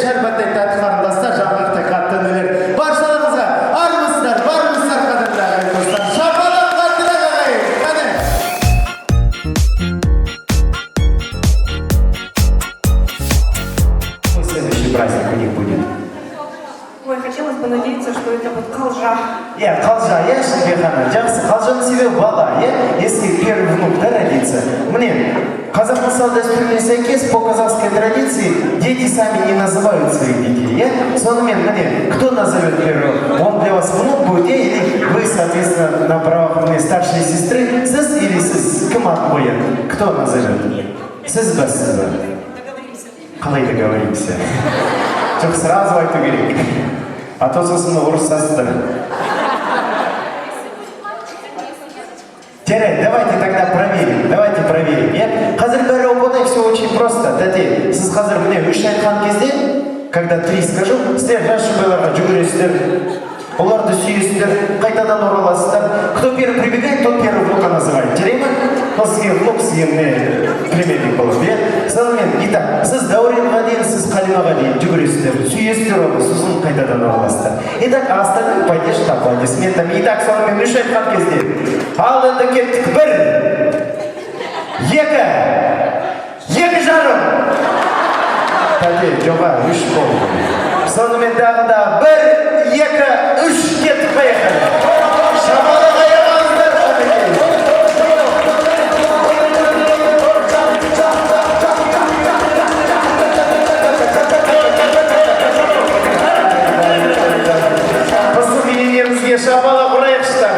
шәрбәттей тәтті қарындастар, жаңғырттай қатты інілер. Баршаларыңызға армысыздар, бармысыздар қадірлі ағайын достар. Шапалақ қаттырақ ағайын, қане! Следующий праздник у них будет. Ой, хотелось бы надеяться, что это вот қалжа. Қалжа, Шербехана, жақсы. Қалжаның себебі бала, если первый внук родится. Мне, казахстан салт-дәстүріне сәйкес, по казахской традиции, дети сами не называют своих детей. Сонымен, мне, кто назовет первого? Он для вас внук будет, или вы, соответственно, на правах старшей сестры, сіз или сіз? Кім ат қояды? Кто назовет? Сіз ба, сіз ба? Қалай договоримся? Жоқ, сразу айту керек. А то сосын ұрысасыздар. Давайте тогда проверим. Қазір бәрі оп-оңай, все очень просто. Тәте, сіз қазір міне үш айтқан кезде, когда 3 скажу, сіздер жас жұбайларға жүгіресіздер, оларды сүйесіздер, қайтадан ораласыздар. Кто первый прибегает, тот первый внука называет. Терема? Но сізге внук, сізге міне племянник болады. Сонымен, итак, сіз Дәуренға дейін, сіз Қалимаға дейін жүгіресіздер, сүйесіздер оны, сосын қайтадан ораласыздар. Итак, остальным пойдешь аплодисментами. Итак, сонымен үш айтқан кезде. Ал енді кеттік. 1, 2, 2 жарым. Тәте, жоға, 3 болды. Сонымен дағы да 1, 2, 3 кеттік, поехали. Шамалы қайырғаныздар. Шабала проекта,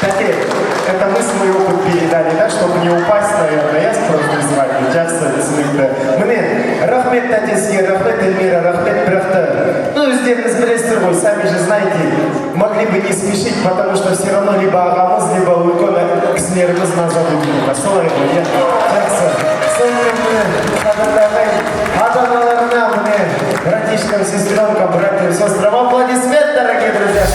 Тәте, это мы свой опыт передали, да, чтобы не упасть, наверное, я просто звать, жақсы түсінікті. Міне, рахмет тәтесіге, рахмет Эльмира, рахмет Бірақта. Ну, өздеріңіз білесіздер ғой, сами же знаете, могли бы не спешить, потому что все равно либо ағамыз, либо үлкен кісілеріміз назовут мұға. Солай ғой, жақсы. Сонымен міне, қадірлі ағайын, ата-аналарына міне, братишкам, сестренкам, братьям, сестрам, аплодисмент, дорогие друзья.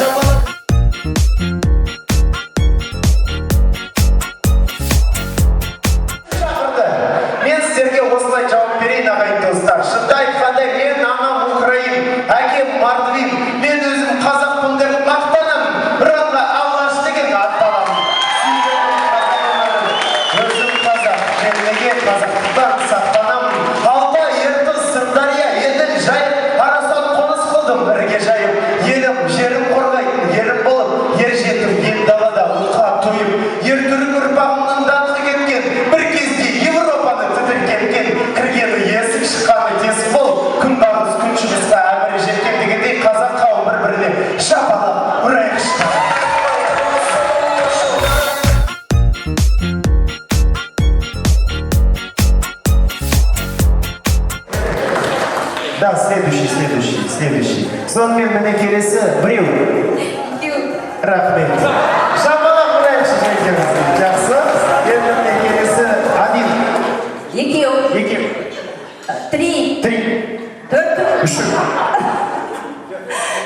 Мен сіздерге осылай жауап берейін, ағайын достар. Шынды айтқанда, мен анам Украин, әкем Мордвин, мен өзім қазақпын деп мақтанам, біразға Алаш деген атталамын. Өзім қазақ, жермеге қазақтан сақтанамын. Алтай, Ертіс, Сырдария, Еділ, Жайық, Арасан қоныс қылдым, бірге жайып. Елім, жерім қорғайтын, ерім болып, ер жетім, ел далада, ұлқа тойып, ер түрік ұрпағымның даңқы кеткен, бір кезде Европаны тітіркеткен, кіргені есік шыққаны тесік болып, күн бағыз, күн шығысқа әмірі жеткен дегендей қазақ қауым бір-біріне шапалап ұрайық шыққан. Да, следующий. Сонымен міне келесі біреу. Рахмет. Шапалақ ұрайық шыққан. Жақсы. Енді міне келесі 1. 2. 3. 4. 3.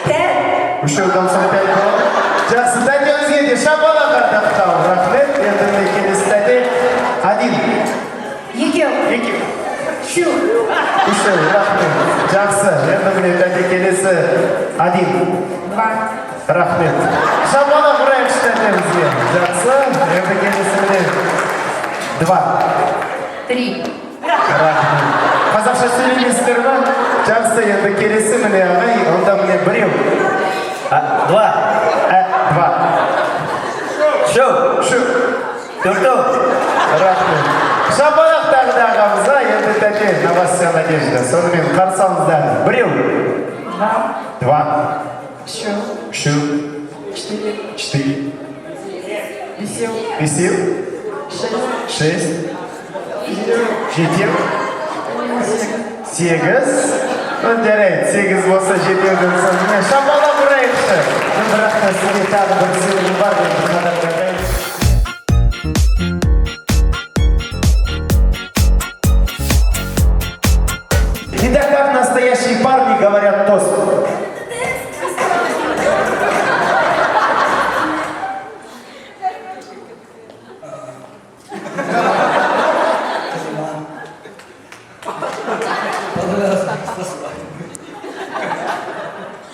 5. Үшеуден соң 5 болады. Жақсы, тәте өзге де шапалақ ардақтау. Рахмет. Енді міне келесі тәте 1. 2. 3. Рахмет. Жақсы. Енді міне тәте келесі 1. 2. Рахмет. Шапалақ ұрайық тәтемізге. Жақсы. Енді келесі міне 2. 3. Рахмет. Қазақша сөйлемейсіздер ма? Жақсы, енді келесі міне ағай, онда міне 1. 2. 2. 4. Рахмет. Шапалақ тағы да ағамызға, енді тәте, на вас вся надежда. Сонымен қарсы алыңыздар. 1. 2. 3. 4. 5. 6. 7. 8. Жарайды, 8 болса 7-ден соң. Шапалақ ұрайықшы. Бірақ та сізге тағы бір сыйлығым бар деп қадағалаймын. Итак, как настоящие парни говорят тост.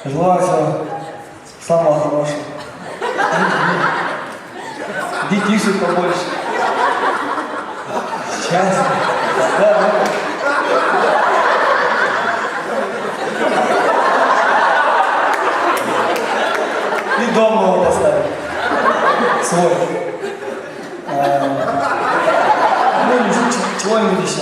Желаю всего самого хорошего. Детишек побольше. Счастья. Да. И дом его поставить. Свой. Ну, чего-нибудь еще.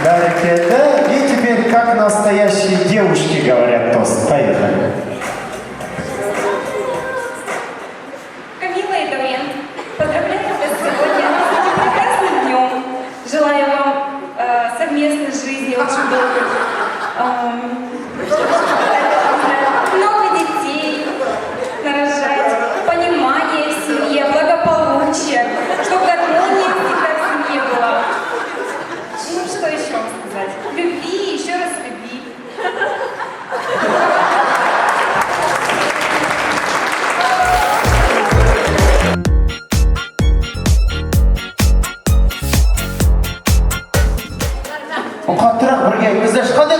Да, и теперь как настоящие девушки говорят тост. Поехали. Камила и Дorian, поздравляю вас сегодня с этим прекрасным днем. Желаю вам совместной жизни, очень долгой. Много детей нарожать, понимание в семье, благополучие, чтобы гармония всегда в семье была. Ну, что еще вам сказать? Любви, еще раз любви. Қаттырақ бірге айтыңыздаршы, қандай?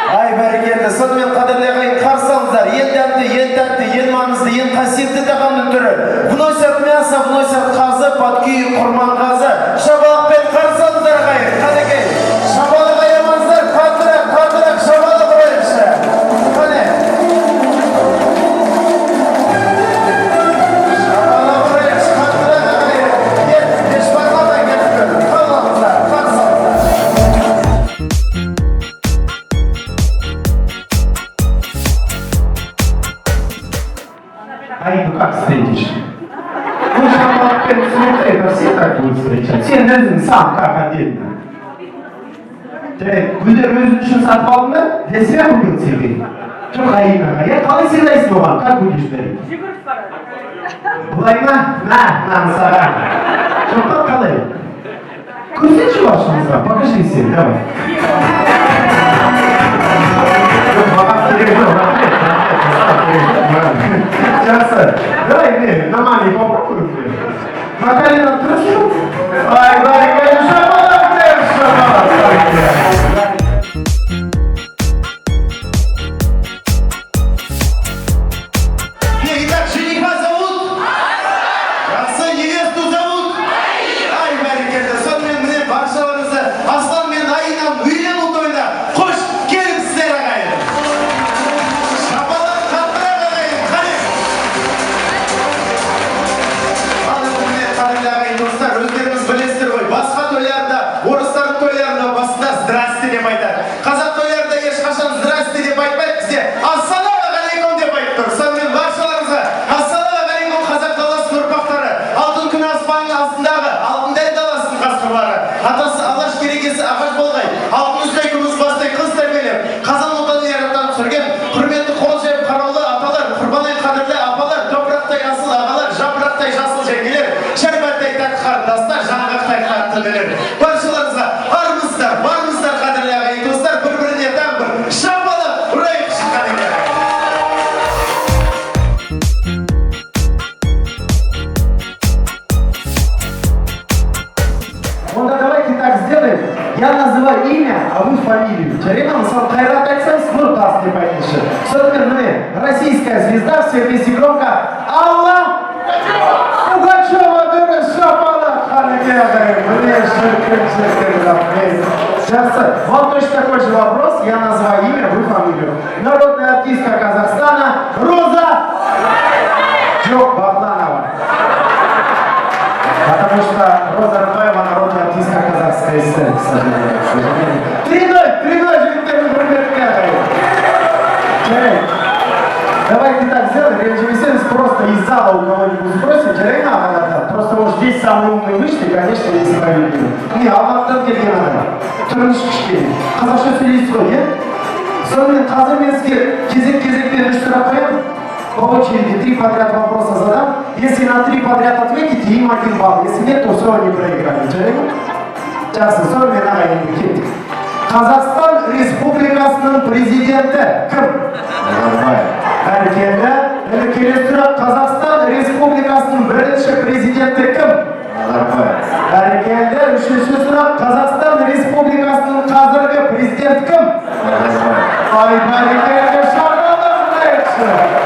Ай, бәрекелді, сонымен қадірлі ағайын, қарсы алыңыздар. Ең дәмді, ең тәтті, ең маңызды, ең қасиетті тағамның түрі. Вносят мясо, вносят қазы, под күйі құрманғазы. Шабалақпен қарсы алыңыздар ағайын, қадекей. Шабалық аямаңыздар, қаттырақ, шабалық ұрайықшы. Қане? Шабалық ұрайықшы, қаттырақ ағайын. Еш бармадан кетіп, қалыңыздар, қарсы алыңыздар. А их как встретишь? Ну, шампанское смотри, это все так будут встречать. Сен өзің сам как отдельно. Гүлдер өзің үшін сатып алдың ба? Десе бүгін сені. Жоқ, Аинаға. Я қалай сыйлайсың оған? Как будешь дарить? Жүгіріп барады. Бұлай ма? Мынаны саған. Жоқ, қалай? Көрсетші вашыңызға, покажи сен, давай. Жоқ, маған керек жоқ, Жақсы. Давай, не, на маме попробуем. На колено трясу. Ай, бәрекелді, шабалақ. Итак, жениха зовут? Жақсы, невесту зовут? Ай, бәрекелді, сонымен міне баршаларыңызды Аслан мен Аинам үйлену тойына қош келіпсіздер ағайын. Шабалақ қаттырақ ағайын, қане. Ал енді міне қадірлі ағайын достар, өздеріңіз білесіздер ғой, басқа тойларда, орыстардың тойларында басында здрасте деп айтады. Қазақ тойларында ешқашан здрасте деп айтпайды, бізде ассалаумағалейкум деп айтып тұр. Сонымен баршаларыңызға ассалаумағалейкум қазақ даласының ұрпақтары, алтын күн аспанның астындағы алтындай даласының қасқырлары, атасы алаш керегесі ағаш болғай, алтын үстай күміс бастай қыз тәрбиелеп, қазан отаны яраттан түсірген құрметті қол жайып қараулы аталар, құрбан ай қадірлі апалар, топырақтай асыл ағалар, жапырақтай жасыл жеңгелер, шәрбаттай тәтті қарындастар, жаңғақтай қатты інілер. Баршаларыңызға барыңыздар қадірлі ағайын достар, бір-біріне тағы бір шабалақ ұрайықшы қадірлі. Онда давайте так сделаем. Я называю имя, а вы фамилию. Жарина, мысал, Қайрат айтсаңыз, Нұртас деп айтыңызшы. Сонымен міне, российская звезда, все вместе громко. Алла Пугачева, дұрыс шапалақ. Қанекей ағайын, міне шіркін, рахмет. Жақсы, вам точно такой же вопрос. Я называю имя, вы фамилию. Народная артистка Казахстана Роза Бакланова. Потому что Роза Рымбаева народная артистка казахской сцены, к сожалению. 3-0, жігіттердің құрметіне ағайын. Давайте так сделаем, режиссер просто из зала у кого-нибудь спросит, жарайма ағаларда. Просто может здесь самые умные вышли, конечно, не справедливы. Не, алматыдан келген адам. Тұрмыш кішкене. Қазақша сөйлейсіз ғой, иә? Сонымен қазір мен сізге кезек-кезекпен 3 сұрақ қоямын. По очереди 3 подряд вопроса задам. Если на 3 подряд ответите, им 1 балл. Если нет, то все, они проиграли. Жарайма? Жақсы, сонымен ағайын кеттік. Қазақстан Республикасының президенті кім? Бәрекелді. Келесі сұрақ, Қазақстан Республикасының бірінші президенті кім? Бәрекелді. Үшінші сұрақ, Қазақстан Республикасының қазіргі президенті кім? Ай, бәрекелді, шабалаңыздар.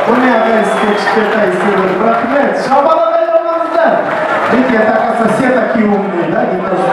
Бұны ағайсызге кішкентай сыйлық. Рахмет, шабалаңыздар. Видите, оказывается, все такие умные, да? Не то, что